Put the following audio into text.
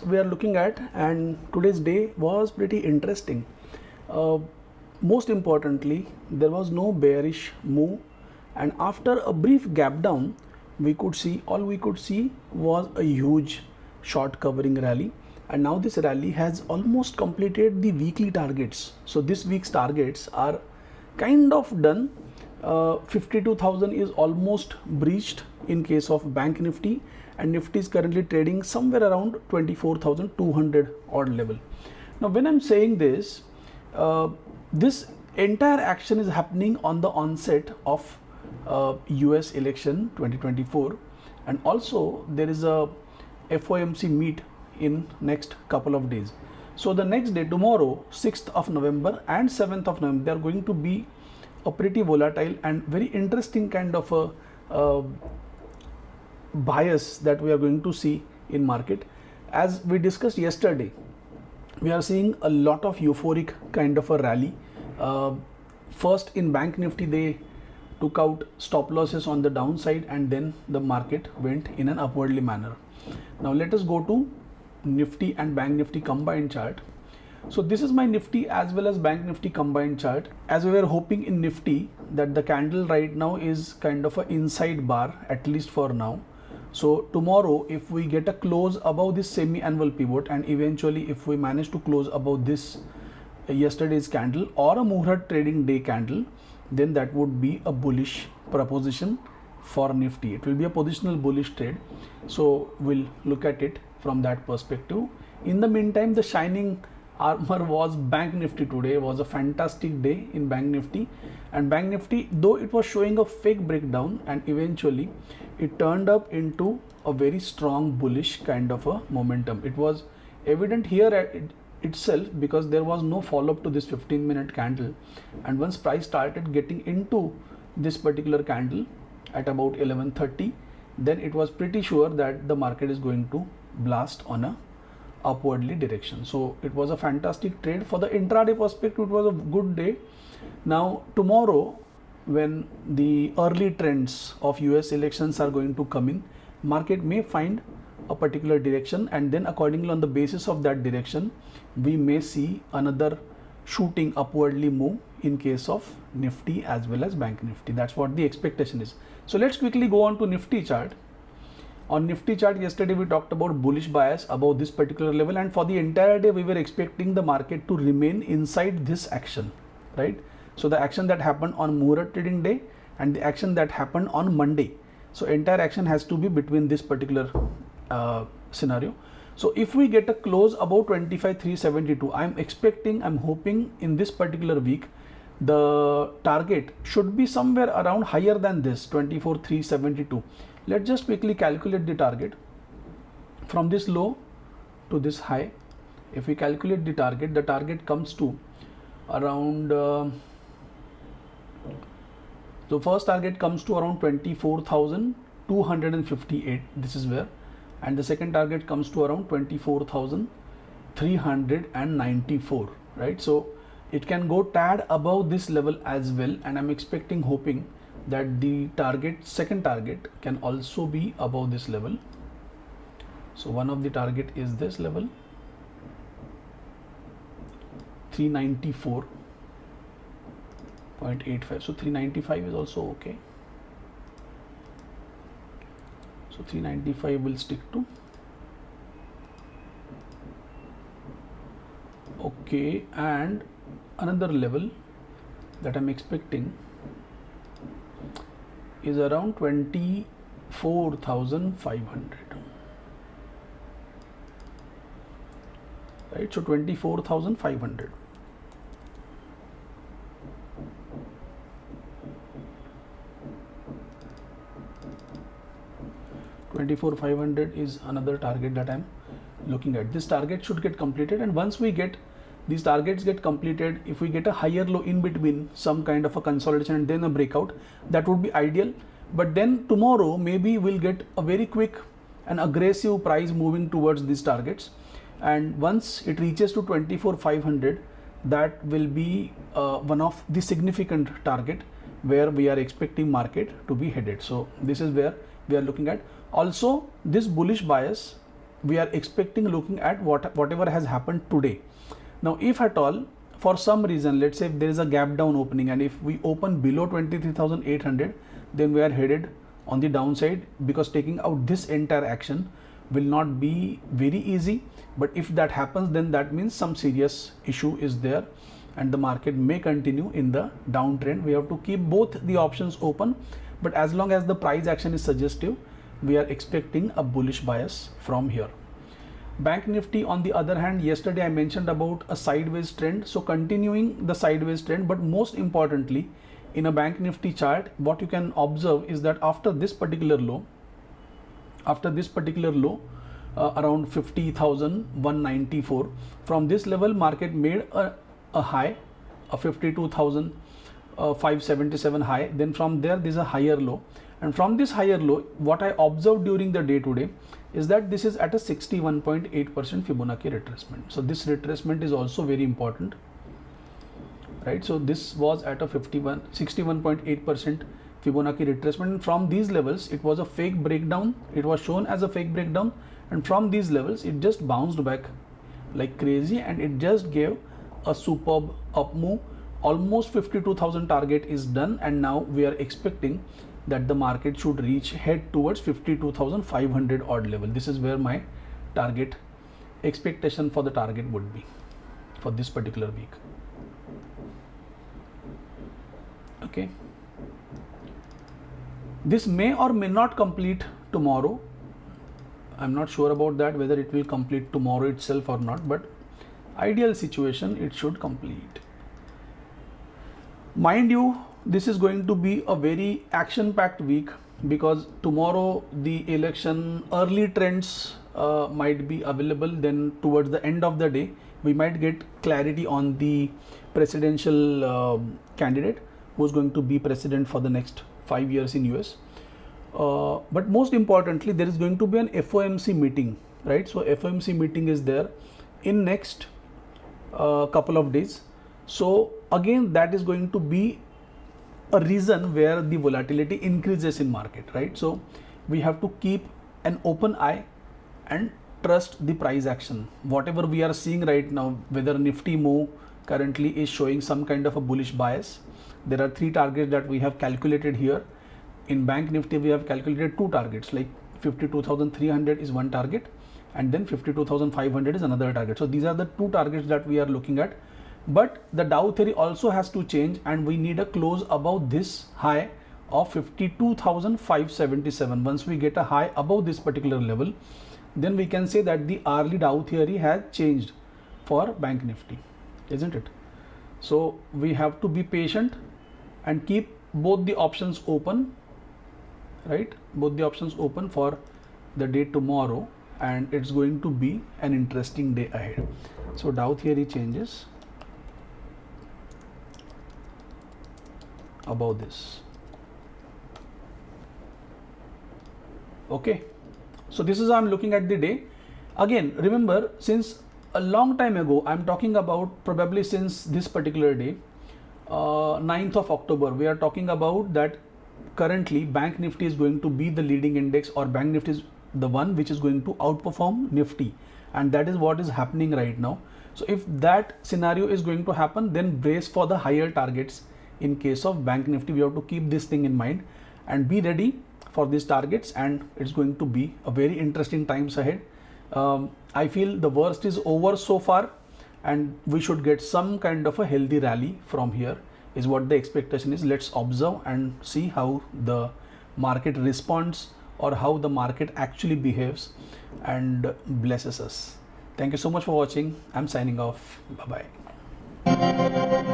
we are looking at, and today's day was pretty interesting. Most importantly, there was no bearish move, and after a brief gap down, we could see was a huge short covering rally, and now this rally has almost completed the weekly targets. So this week's targets are kind of done. 52,000 is almost breached in case of Bank Nifty, and Nifty is currently trading somewhere around 24,200 odd level. Now when I'm saying this, this entire action is happening on the onset of US election 2024, and also there is a FOMC meet in next couple of days. So the next day, tomorrow 6th of November and 7th of November, they are going to be a pretty volatile and very interesting kind of a bias that we are going to see in market. As we discussed yesterday, we are seeing a lot of euphoric kind of a rally. First in Bank Nifty, they took out stop losses on the downside, and then the market went in an upwardly manner. Now let us go to Nifty and Bank Nifty combined chart. So this is my Nifty as well as Bank Nifty combined chart. As we were hoping in Nifty that the candle right now is kind of an inside bar, at least for now. So tomorrow, if we get a close above this semi-annual pivot, and eventually if we manage to close above this yesterday's candle or a Muhurat trading day candle, then that would be a bullish proposition for Nifty. It will be a positional bullish trade. So we'll look at it from that perspective. In the meantime, the shining armor was Bank Nifty. Today was a fantastic day in Bank Nifty, and Bank Nifty, though it was showing a fake breakdown, and eventually it turned up into a very strong bullish kind of a momentum. It was evident here at itself because there was no follow-up to this 15-minute candle, and once price started getting into this particular candle at about 11:30, then it was pretty sure that the market is going to blast on a upwardly direction. So it was a fantastic trade. For the intraday perspective, it was a good day. Now tomorrow, when the early trends of US elections are going to come in, market may find a particular direction, and then accordingly on the basis of that direction, we may see another shooting upwardly move in case of Nifty as well as Bank Nifty. That's what the expectation is. So let's quickly go on to Nifty chart. On Nifty chart, yesterday we talked about bullish bias above this particular level, and for the entire day we were expecting the market to remain inside this action, right? So the action that happened on Muhurat trading day and the action that happened on Monday. So entire action has to be between this particular scenario. So if we get a close above 25,372, I'm hoping in this particular week the target should be somewhere around higher than this 24,372. Let's just quickly calculate the target from this low to this high. If we calculate the target comes to around the first target comes to around 24,258. This is where, and the second target comes to around 24,394, right? So it can go tad above this level as well, and I'm hoping that the second target can also be above this level. So one of the target is this level 394.85. so 395 is also okay. So 395 will stick to. Okay, and another level that I'm expecting is around 24,500, right? So 24,500. is another target that I'm looking at. This target should get completed, and once we get these targets get completed, if we get a higher low in between, some kind of a consolidation and then a breakout, that would be ideal. But then tomorrow maybe we'll get a very quick and aggressive price moving towards these targets, and once it reaches to 24,500, that will be one of the significant target where we are expecting market to be headed. So this is where we are looking at. Also, this bullish bias we are expecting looking at whatever has happened today. Now if at all for some reason, let's say if there is a gap down opening and if we open below 23,800, then we are headed on the downside, because taking out this entire action will not be very easy. But if that happens, then that means some serious issue is there and the market may continue in the downtrend. We have to keep both the options open, but as long as the price action is suggestive, we are expecting a bullish bias from here. Bank Nifty on the other hand, yesterday I mentioned about a sideways trend, so continuing the sideways trend. But most importantly, in a Bank Nifty chart, what you can observe is that after this particular low, around 50,194, from this level market made a high, a 52,577 high. Then from there is a higher low, and from this higher low, what I observed during the day today is that this is at a 61.8% Fibonacci retracement. So this retracement is also very important, right? So this was at a 61.8% Fibonacci retracement, and from these levels it was a fake breakdown. It was shown as a fake breakdown, and from these levels it just bounced back like crazy, and it just gave a superb up move. Almost 52,000 target is done, and now we are expecting that the market should head towards 52,500 odd level. This is where my target expectation for the target would be for this particular week. Okay, this may or may not complete tomorrow. I'm not sure about that, whether it will complete tomorrow itself or not, but ideal situation it should complete. Mind you, this is going to be a very action-packed week, because tomorrow the election early trends might be available. Then towards the end of the day, we might get clarity on the presidential candidate who's going to be president for the next 5 years in US. But most importantly, there is going to be an FOMC meeting, right? So FOMC meeting is there in next couple of days. So again, that is going to be a reason where the volatility increases in market, right? So we have to keep an open eye and trust the price action. Whatever we are seeing right now, whether Nifty move currently is showing some kind of a bullish bias. There are 3 targets that we have calculated here. In Bank Nifty, we have calculated 2 targets, like 52,300 is one target, and then 52,500 is another target. So these are the 2 targets that we are looking at. But the Dow theory also has to change, and we need a close above this high of 52,577. Once we get a high above this particular level, then we can say that the hourly Dow theory has changed for Bank Nifty, isn't it? So we have to be patient and keep both the options open, right? Both the options open for the day tomorrow, and it's going to be an interesting day ahead. So Dow theory changes above this. Okay, so this is how I'm looking at the day. Again, remember, since a long time ago, I'm talking about probably since this particular day, 9th of October, we are talking about that currently Bank Nifty is going to be the leading index, or Bank Nifty is the one which is going to outperform Nifty, and that is what is happening right now. So if that scenario is going to happen, then brace for the higher targets. In case of Bank Nifty, we have to keep this thing in mind and be ready for these targets, and it's going to be a very interesting times ahead. I feel the worst is over so far, and we should get some kind of a healthy rally from here is what the expectation is. Let's observe and see how the market responds, or how the market actually behaves and blesses us. Thank you so much for watching. I'm signing off. Bye bye.